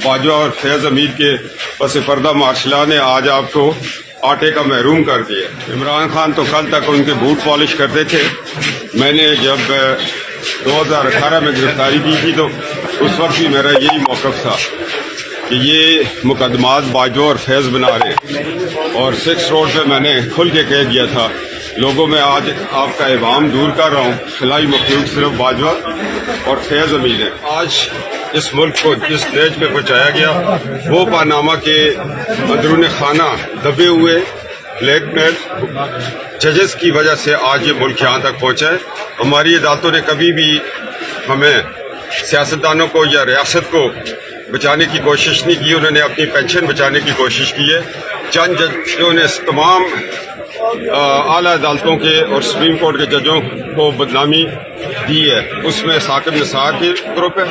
باجوہ اور فیض امیر کے پس پردہ مارشلہ نے آج آپ کو آٹے کا محروم کر دیا. عمران خان تو کل تک ان کے بوٹ پالش کرتے تھے. میں نے جب 2018 میں گرفتاری کی تھی تو اس وقت بھی میرا یہی موقف تھا کہ یہ مقدمات باجوہ اور فیض بنا رہے ہیں، اور 6 روڈ پہ میں نے کھل کے کہہ دیا تھا لوگوں میں آج آپ کا ابہام دور کر رہا ہوں. خلائی مخلوق صرف باجوہ اور فیض امیر ہے. آج اس ملک کو جس اسٹیج پہ پہنچایا گیا وہ پاناما کے اندرون خانہ دبے ہوئے بلیک میل ججز کی وجہ سے آج یہ ملک یہاں تک پہنچا ہے. ہماری عدالتوں نے کبھی بھی ہمیں سیاستدانوں کو یا ریاست کو بچانے کی کوشش نہیں کی. انہوں نے اپنی پینشن بچانے کی کوشش کی ہے. چند ججوں نے تمام اعلیٰ عدالتوں کے اور سپریم کورٹ کے ججوں کو بدنامی دی ہے. اس میں ثاقب نثار کے گروپ ہے،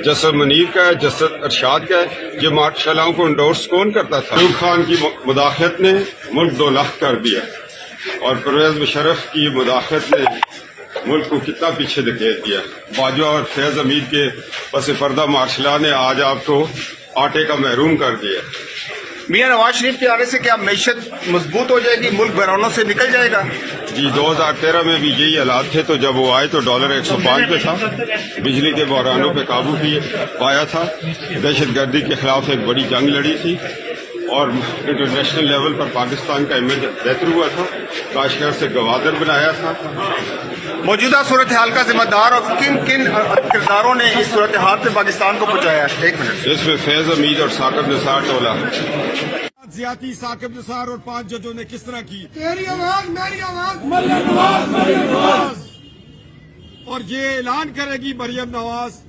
جسٹس منیر کا ہے، جسٹس ارشاد کا ہے. یہ مارشالاؤں کو انڈورس کون کرتا تھا؟ ایوب خان کی مداخلت نے ملک 2 لاکھ کر دیا، اور پرویز مشرف کی مداخلت نے ملک کو کتنا پیچھے دھکیل دیا. باجوہ اور فیض امیر کے پس پردہ مارشلہ نے آج آپ کو آٹے کا محروم کر دیا. میاں نواز شریف کے آنے سے کیا معیشت مضبوط ہو جائے گی، ملک بحرانوں سے نکل جائے گا؟ جی 2013 میں بھی یہی حالات تھے، تو جب وہ آئے تو ڈالر 105 پہ تھا. بجلی کے بحرانوں پہ قابو پایا تھا، دہشت گردی کے خلاف ایک بڑی جنگ لڑی تھی، اور انٹرنیشنل لیول پر پاکستان کا امیج بہتر ہوا تھا. کاشغر سے گوادر بنایا تھا. موجودہ صورتحال کا ذمہ دار اور کن کن کرداروں نے اس صورتحال سے پاکستان کو پہنچایا ہے؟ 1 منٹ. اس میں فیض امیر اور ثاقب نثار ٹولہ زیادتی ثاقب نثار اور 5 ججوں نے کس طرح کی؟ تیری آواز میری آواز، مریم نواز مریم نواز. اور یہ اعلان کرے گی مریم نواز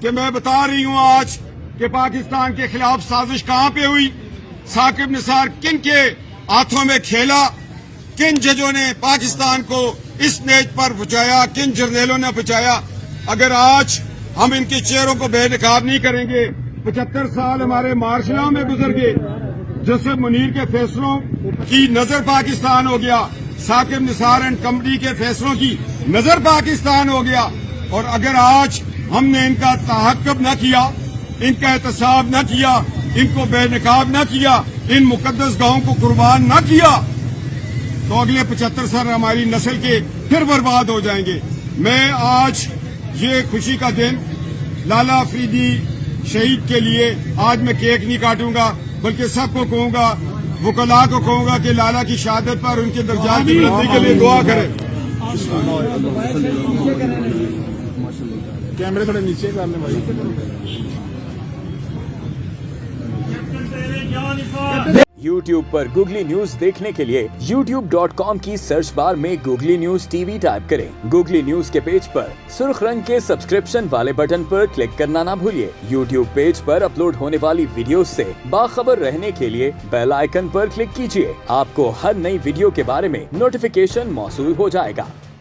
کہ میں بتا رہی ہوں آج کہ پاکستان کے خلاف سازش کہاں پہ ہوئی، ثاقب نثار کن کے ہاتھوں میں کھیلا، کن ججوں نے پاکستان کو اس نیج پر پہنچایا، کن جرنیلوں نے پہنچایا. اگر آج ہم ان کے چہروں کو بے نقاب نہیں کریں گے، 75 سال ہمارے مارشلاں میں گزر گئے. جسٹس منیر کے فیصلوں کی نظر پاکستان ہو گیا، ثاقب نثار اینڈ کمپنی کے فیصلوں کی نظر پاکستان ہو گیا. اور اگر آج ہم نے ان کا تعاقب نہ کیا، ان کا احتساب نہ کیا، ان کو بے نقاب نہ کیا، ان مقدس گاہوں کو قربان نہ کیا، تو اگلے 75 سال ہماری نسل کے پھر برباد ہو جائیں گے. میں آج یہ خوشی کا دن لالا افریدی شہید کے لیے آج میں کیک نہیں کاٹوں گا، بلکہ سب کو کہوں گا، وکلاء کو کہوں گا کہ لالا کی شہادت پر ان کے درجات کی بلندی کے لیے دعا کریں. کیمرے تھوڑے نیچے کرنے والی. YouTube پر گوگلی نیوز دیکھنے کے لیے youtube.com کی سرچ بار میں googly news T V type کریں. گوگلی نیوز کے پیج پر سرخ رنگ کے سبسکرپشن والے بٹن پر کلک کرنا نہ بھولیے. YouTube پیج پر اپلوڈ ہونے والی ویڈیوز سے باخبر رہنے کے لیے بیل آئیکن پر کلک کیجیے. آپ کو ہر نئی ویڈیو کے بارے میں نوٹیفیکیشن موصول ہو جائے گا.